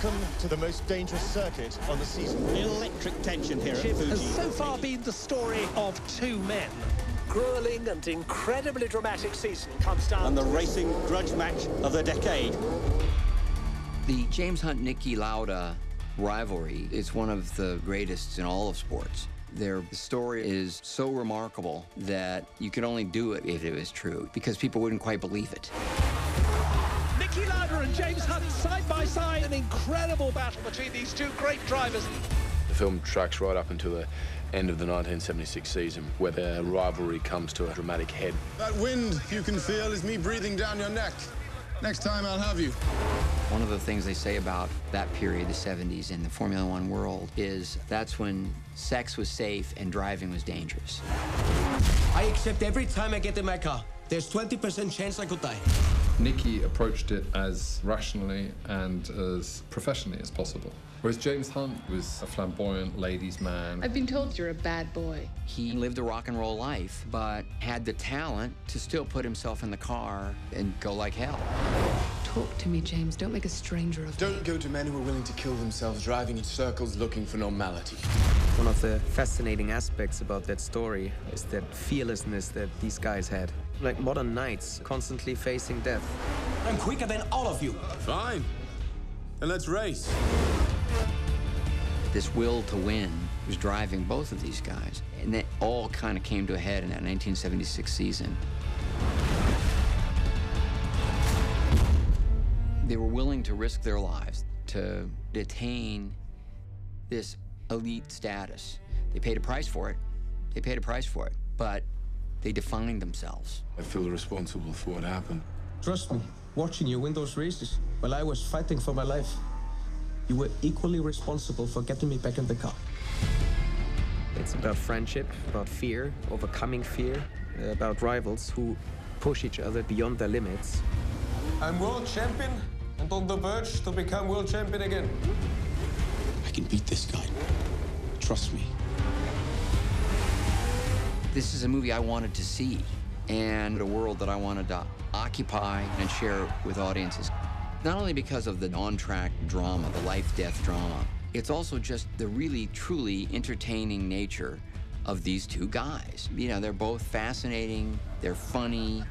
Welcome to the most dangerous circuit on the season. Electric tension here at Fuji. Has so far been the story of two men. Grueling and incredibly dramatic season comes down. And the racing grudge match of the decade. The James Hunt-Niki Lauda rivalry is one of the greatest in all of sports. Their story is so remarkable that you could only do it if it was true, because people wouldn't quite believe it. Niki Lauda and James Hunt side by side, an incredible battle between these two great drivers. The film tracks right up until the end of the 1976 season, where the rivalry comes to a dramatic head. That wind you can feel is me breathing down your neck. Next time I'll have you. One of the things they say about that period, the 70s, in the Formula One world is that's when sex was safe and driving was dangerous. I accept every time I get in my car. There's 20% chance I could die. Niki approached it as rationally and as professionally as possible. Whereas James Hunt was a flamboyant ladies' man. I've been told you're a bad boy. He lived a rock and roll life, but had the talent to still put himself in the car and go like hell. Talk to me, James. Don't make a stranger of me. Don't go to men who are willing to kill themselves driving in circles looking for normality. One of the fascinating aspects about that story is that fearlessness that these guys had. Like modern knights, constantly facing death. I'm quicker than all of you. Fine. Then let's race. This will to win was driving both of these guys, and that all kind of came to a head in that 1976 season. They were willing to risk their lives to attain this elite status. They paid a price for it. They paid a price for it, but they defined themselves. I feel responsible for what happened. Trust me, watching you win those races while I was fighting for my life, you were equally responsible for getting me back in the car. It's about friendship, about fear, overcoming fear, about rivals who push each other beyond their limits. I'm world champion and on the verge to become world champion again. I can beat this guy. Trust me. This is a movie I wanted to see, and a world that I wanted to occupy and share with audiences. Not only because of the on-track drama, the life-death drama, it's also just the really, truly entertaining nature of these two guys. You know, they're both fascinating, they're funny,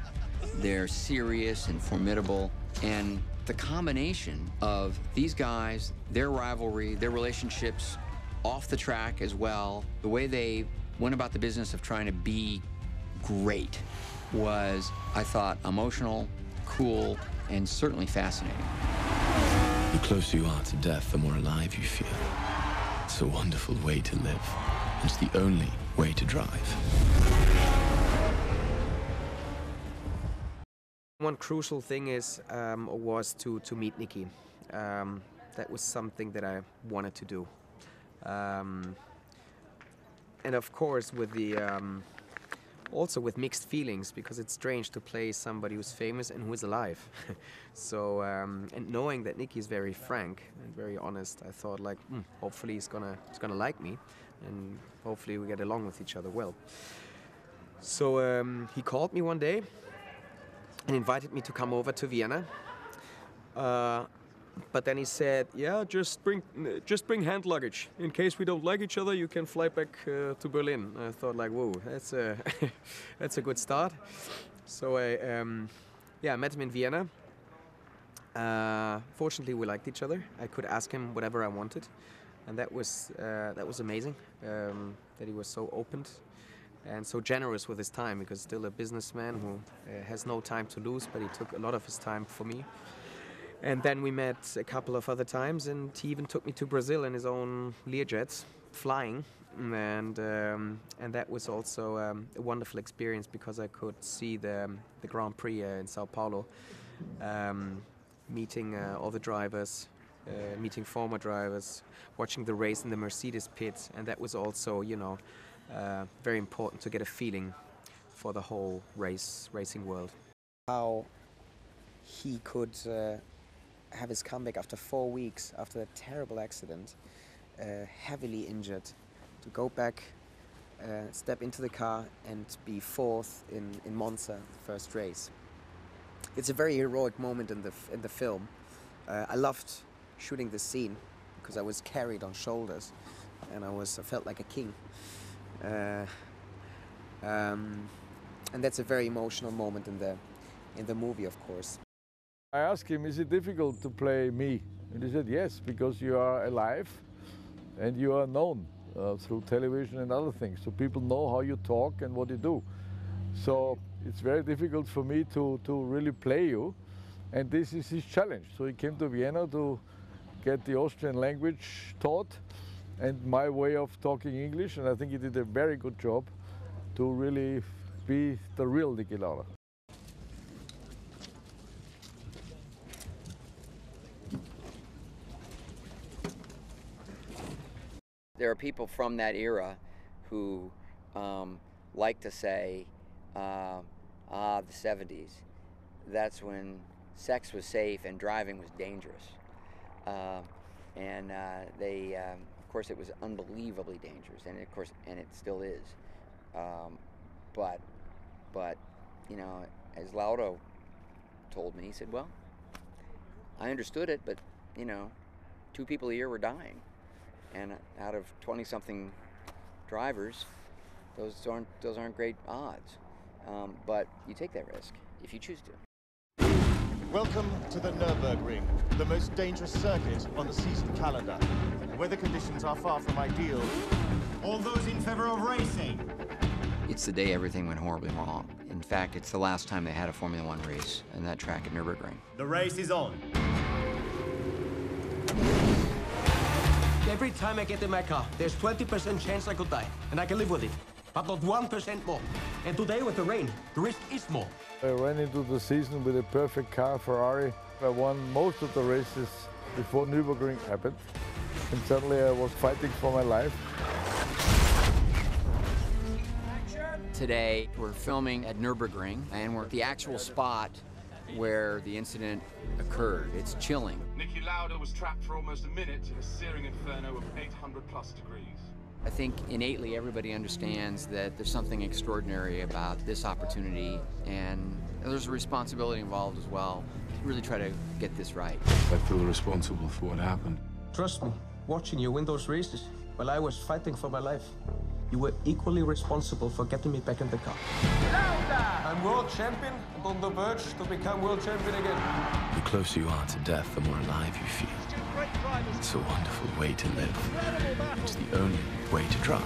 they're serious and formidable, and the combination of these guys, their rivalry, their relationships off the track as well, the way they went about the business of trying to be great was, I thought, emotional, cool, and certainly fascinating. The closer you are to death, the more alive you feel. It's a wonderful way to live. It's the only way to drive. One crucial thing was to meet Niki. That was something that I wanted to do. And of course, with the also with mixed feelings, because it's strange to play somebody who's famous and who is alive. So, and knowing that Niki is very frank and very honest, I thought, like, hopefully he's gonna like me, and hopefully we get along with each other well. So he called me one day and invited me to come over to Vienna. But then he said, "Yeah, just bring hand luggage. In case we don't like each other, you can fly back to Berlin." I thought, like, whoa, that's a that's a good start. So I met him in Vienna. Fortunately, we liked each other. I could ask him whatever I wanted, and that was amazing. That he was so open and so generous with his time, because still a businessman who has no time to lose, but he took a lot of his time for me. And then we met a couple of other times, and he even took me to Brazil in his own Learjets, flying, and that was also a wonderful experience, because I could see the Grand Prix in Sao Paulo, meeting all the drivers, meeting former drivers, watching the race in the Mercedes pit, and that was also, you know, very important to get a feeling for the whole racing world. How he could have his comeback after 4 weeks after that terrible accident, heavily injured, to go back, step into the car and be fourth in Monza, the first race. It's a very heroic moment in the film. I loved shooting this scene because I was carried on shoulders, and I felt like a king. And that's a very emotional moment in the movie, of course. I asked him, is it difficult to play me? And he said, yes, because you are alive and you are known through television and other things. So people know how you talk and what you do. So it's very difficult for me to really play you. And this is his challenge. So he came to Vienna to get the Austrian language taught and my way of talking English. And I think he did a very good job to really be the real Niki Lauda. There are people from that era who like to say, the 70s. That's when sex was safe and driving was dangerous. Of course, it was unbelievably dangerous, and of course, and it still is. But, you know, as Lauda told me, he said, well, I understood it, but, you know, 2 people a year were dying. And out of 20-something drivers, those aren't great odds. But you take that risk if you choose to. Welcome to the Nürburgring, the most dangerous circuit on the season calendar. Weather conditions are far from ideal. All those in favor of racing? It's the day everything went horribly wrong. In fact, it's the last time they had a Formula One race in that track at Nürburgring. The race is on. Every time I get in my car, there's 20% chance I could die, and I can live with it, but not 1% more. And today with the rain, the risk is more. I ran into the season with a perfect car, Ferrari. I won most of the races before Nürburgring happened, and suddenly I was fighting for my life. Today, we're filming at Nürburgring, and we're at the actual spot where the incident occurred. It's chilling. Niki Lauda was trapped for almost a minute in a searing inferno of 800+ degrees. I think innately everybody understands that there's something extraordinary about this opportunity, and there's a responsibility involved as well to really try to get this right. I feel responsible for what happened. Trust me, watching you win those races while I was fighting for my life, you were equally responsible for getting me back in the car. I'm world champion and on the verge to become world champion again. The closer you are to death, the more alive you feel. It's a wonderful way to live. It's the only way to drive.